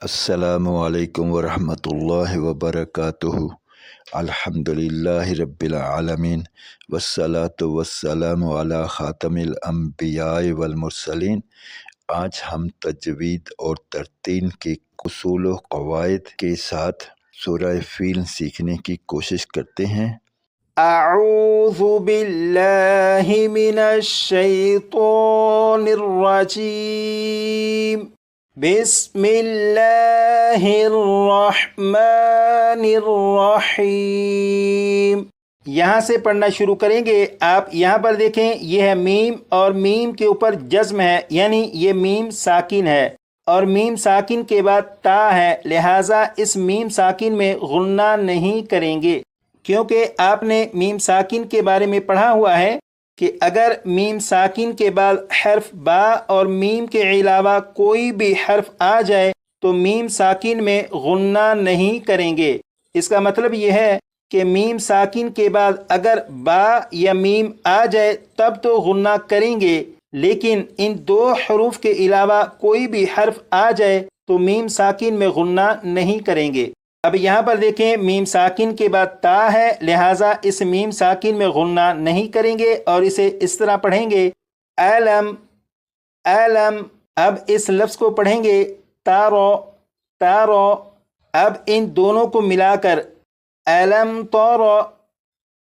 अस्सलामु अलैकुम वरहमतुल्लाहि वबरकातुहु। अल्हम्दुलिल्लाहि रब्बिल आलमीन वस्सलातु वस्सलामु अला खातमिल अंबिया'i वल मुरसलीन। आज हम तजवीद और तरतील के उसूल व क़वाइद के साथ सूरह फील सीखने की कोशिश करते हैं। अऊज़ु बिल्लाहि मिनश शैतानिर रजीम। बिस्मिल्लाहिर रहमानिर रहीम। यहाँ से पढ़ना शुरू करेंगे। आप यहाँ पर देखें, यह है मीम और मीम के ऊपर जज्म है, यानी ये मीम साकिन है और मीम साकिन के बाद ता है, लिहाजा इस मीम साकिन में गुन्ना नहीं करेंगे, क्योंकि आपने मीम साकिन के बारे में पढ़ा हुआ है कि अगर मीम साकिन के बाद हर्फ बा और मीम के अलावा कोई भी हर्फ आ जाए तो मीम साकिन में गुन्ना नहीं करेंगे। इसका मतलब यह है कि मीम साकिन के बाद अगर बा या मीम आ जाए तब तो गुन्ना करेंगे, लेकिन इन दो हरूफ के अलावा कोई भी हर्फ आ जाए तो मीम साकिन में गुन्ना नहीं करेंगे। अब यहाँ पर देखें, मीम साकिन के बाद ता है, लिहाजा इस मीम साकिन में गुन्ना नहीं करेंगे और इसे इस तरह पढ़ेंगे अलम अलम। अब इस लफ्ज़ को पढ़ेंगे तारो तारो। अब इन दोनों को मिलाकर अलम तोरो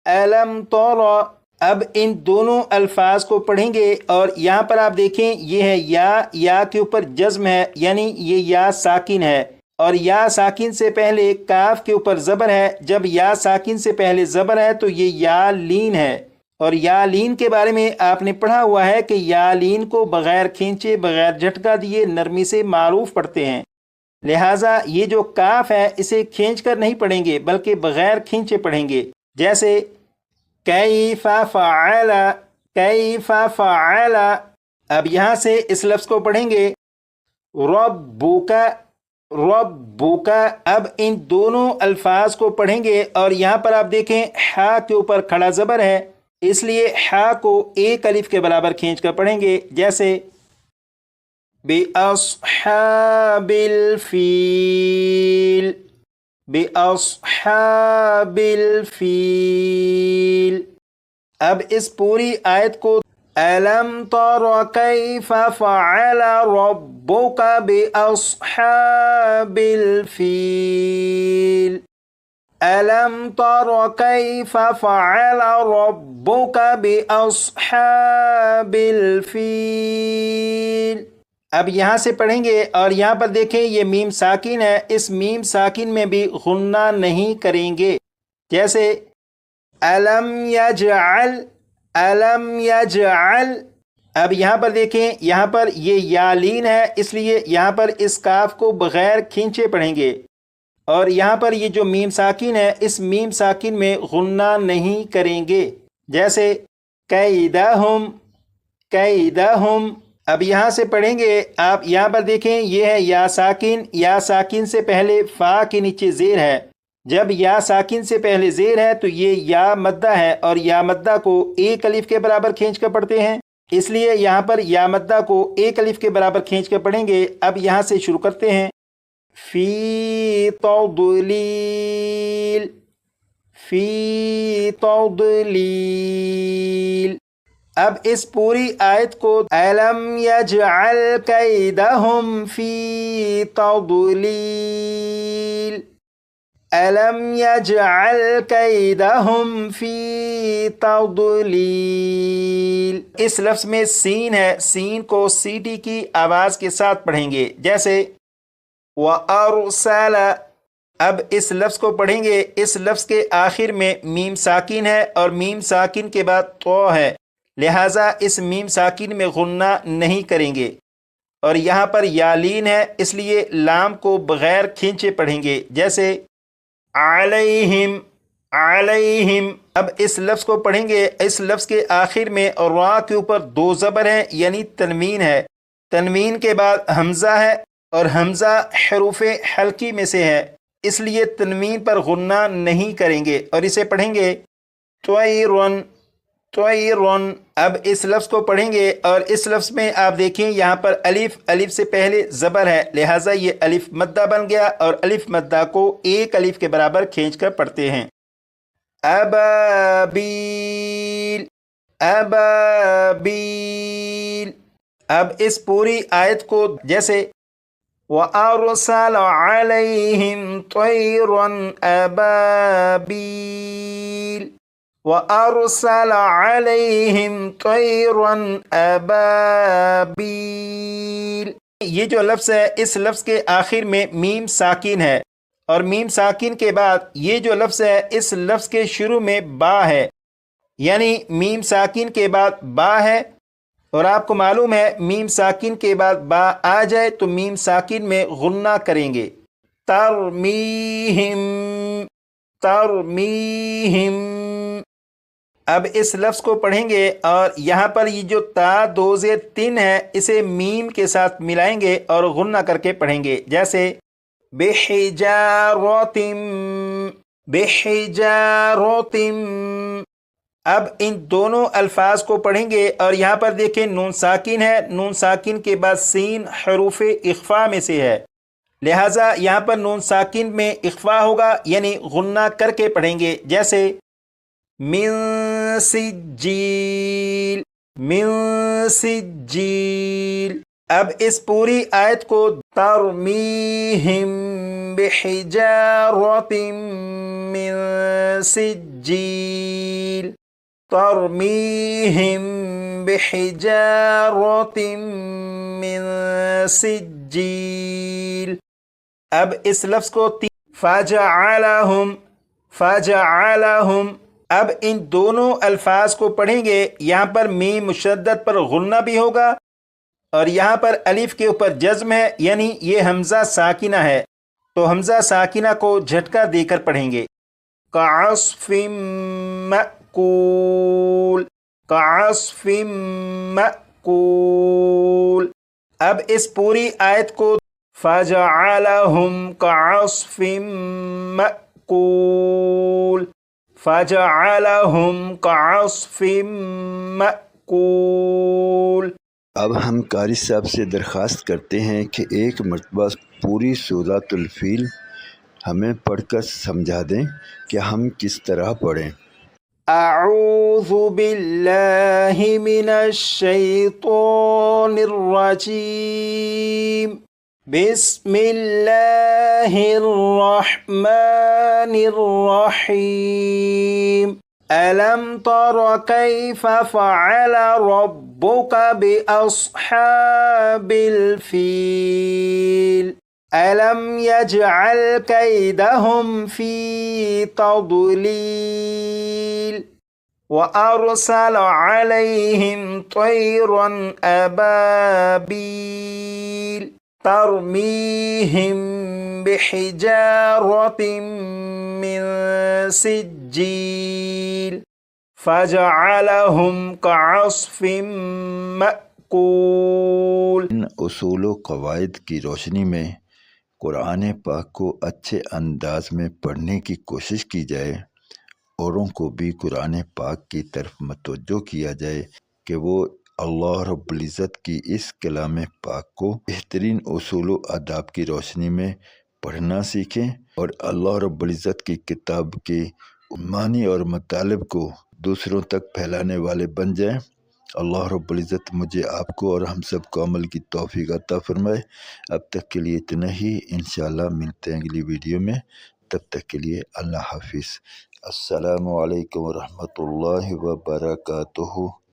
अलम तोरो। अब इन दोनों अल्फाज को पढ़ेंगे और यहाँ पर आप देखें, ये है या के ऊपर जज्म है, यानी ये या साकिन है और या साकिन से पहले काफ के ऊपर ज़बर है। जब या साकिन से पहले ज़बर है तो ये या लीन है और या लीन के बारे में आपने पढ़ा हुआ है कि या लीन को बग़ैर खींचे बग़ैर झटका दिए नरमी से मारूफ पढ़ते हैं, लिहाजा ये जो काफ है इसे खींच कर नहीं पढ़ेंगे बल्कि बग़ैर खींचे पढ़ेंगे। जैसे कैफ़ा फ़अला कैफ़ा फ़अला। अब यहाँ से इस लफ्ज़ को पढ़ेंगे रब्बुका रब्बुका। अब इन दोनों अल्फाज को पढ़ेंगे और यहाँ पर आप देखें हा के ऊपर खड़ा ज़बर है, इसलिए हा को एक अलिफ के बराबर खींच कर पढ़ेंगे। जैसे बिअस्हाबिल फील बिअस्हाबिल फील। अब इस पूरी आयत को अलम तरा कैफ़ा फ़अल रब्बुका बिअस्हाबिल फील अलम तरा कैफ़ा फ़अल रब्बुका बिअस्हाबिल फील। अब यहाँ से पढ़ेंगे और यहाँ पर देखें, ये मीम साकिन है, इस मीम साकिन में भी गुन्ना नहीं करेंगे। जैसे अलम यजअल अलम यजअल। अब यहाँ पर देखें, यहाँ पर ये यालीन है, इसलिए यहाँ पर इस काफ को बग़ैर खींचे पढ़ेंगे और यहाँ पर ये जो मीम साकिन है इस मीम साकिन में गुन्ना नहीं करेंगे। जैसे कैदहुम कैदहुम। अब यहाँ से पढ़ेंगे, आप यहाँ पर देखें, ये है या साकिन से पहले फ़ा के नीचे ज़ेर है। जब या साकिन से पहले ज़ेर है तो ये या मद्दा है और या मद्दा को एक अलिफ के बराबर खींच कर पढ़ते हैं, इसलिए यहाँ पर या मद्दा को एक अलिफ के बराबर खींच कर पढ़ेंगे। अब यहाँ से शुरू करते हैं फ़ी तौदलील फ़ी तौदलील। अब इस पूरी आयत को अलम यजअल कैदहुम फ़ी तौदलील अलम यजअल कैदहुम फ़ी तौदलील। इस लफ्ज़ में सीन है, सीन को सीटी की आवाज़ के साथ पढ़ेंगे। जैसे व अरसला। अब इस लफ्ज़ को पढ़ेंगे, इस लफ्ज़ के आखिर में मीम साकिन है और मीम साकिन के बाद तो है, लिहाजा इस मीम साकिन में गुन्ना नहीं करेंगे और यहाँ पर यालीन है, इसलिए लाम को बग़ैर खींचे पढ़ेंगे। जैसे अलैहिम अलैहिम। अब इस लफ्ज़ को पढ़ेंगे, इस लफ्ज़ के आखिर में और रा के ऊपर दो ज़बर हैं, यानी तनवीन है। तनवीन के बाद हमज़ा है और हमज़ा हरूफ़े हल्की में से है, इसलिए तनवीन पर गुन्ना नहीं करेंगे और इसे पढ़ेंगे त्वयरुन طیرن، اب اس لفظ کو پڑھیں گے اور اس لفظ میں آپ دیکھیں یہاں پر الف سے پہلے زبر ہے، لہٰذا یہ الف مدہ بن گیا اور الف مدہ کو ایک الف کے برابر کھینچ کر پڑھتے ہیں۔ ابابیل، ابابیل، اب اس پوری آیت کو جیسے وَأَرْسَلَ عَلَيْهِمْ طَيْرًا أَبَابِيلَ، وَأَرْسَلَ عَلَيْهِمْ طَيْرًا أَبَابِيلَ، یہ جو لفظ ہے اس لفظ کے آخر میں میم ساکن ہے، اور میم ساکن کے بعد یہ جو لفظ ہے اس لفظ کے شروع میں با ہے، یعنی میم ساکن کے بعد با ہے، اور آپ کو معلوم ہے میم ساکن کے بعد با آ جائے تو میم ساکن میں غنہ کریں گے۔ ترمیہم، ترمیہم، اب اس لفظ کو پڑھیں گے اور یہاں پر یہ جو تا دو زیر تین ہے اسے میم کے ساتھ ملائیں گے اور غنہ کر کے پڑھیں گے، جیسے بحجارتم، بحجارتم۔ اب ان دونوں الفاظ کو پڑھیں گے اور یہاں پر دیکھیں نون ساکن ہے، نون ساکن کے بعد سین حروف اخفا میں سے ہے، لہٰذا یہاں پر نون ساکن میں اخفا ہوگا یعنی غنہ کر کے پڑھیں گے، جیسے من سجیل، من سجیل۔ اب اس پوری آیت کو ترمیہم بحجارۃ من سجیل، ترمیہم بحجارۃ من سجیل۔ اب اس لفظ کو فجعلہم، فجعلہم، اب ان دونوں الفاظ کو پڑھیں گے، یہاں پر میم مشدد پر غنہ بھی ہوگا اور یہاں پر الف کے اوپر جزم ہے، یعنی یہ حمزہ ساکنہ ہے، تو حمزہ ساکنہ کو جھٹکا دے کر پڑھیں گے۔ کعصف مأکول، کعصف مأکول۔ اب اس پوری آیت کو فجعلہم کعصف مأکول، فجعلہم کعصف مأکول۔ اب ہم قاری صاحب سے درخواست کرتے ہیں کہ ایک مرتبہ پوری سورۃ الفیل ہمیں پڑھ کر سمجھا دیں کہ ہم کس طرح پڑھیں۔ اعوذ باللہ من الشیطان الرجیم، بسم اللہ الرحمن الرحیم۔ ألم تر كيف فعل ربك بأصحاب الفيل ألم يجعل كيدهم في تضليل وأرسل عليهم طيرا أبابيل ترميهم بحجارة من سجيل فجعلهم كعصف مأكول۔ ان اصول و قواعد کی روشنی میں قرآن پاک کو اچھے انداز میں پڑھنے کی کوشش کی جائے، اوروں کو بھی قرآن پاک کی طرف متوجہ کیا جائے کہ وہ اللہ رب العزت کی اس کلام پاک کو بہترین اصول و آداب کی روشنی میں پڑھنا سیکھیں اور اللہ رب العزت کی کتاب کے معنی اور مطالب کو دوسروں تک پھیلانے والے بن جائیں۔ اللہ رب العزت مجھے، آپ کو اور ہم سب کو عمل کی توفیق عطا فرمائے۔ اب تک کے لیے اتنا ہی، انشاءاللہ ملتے ہیں اگلی ویڈیو میں، تب تک کے لیے اللہ حافظ۔ السلام علیکم ورحمۃ اللہ وبرکاتہ۔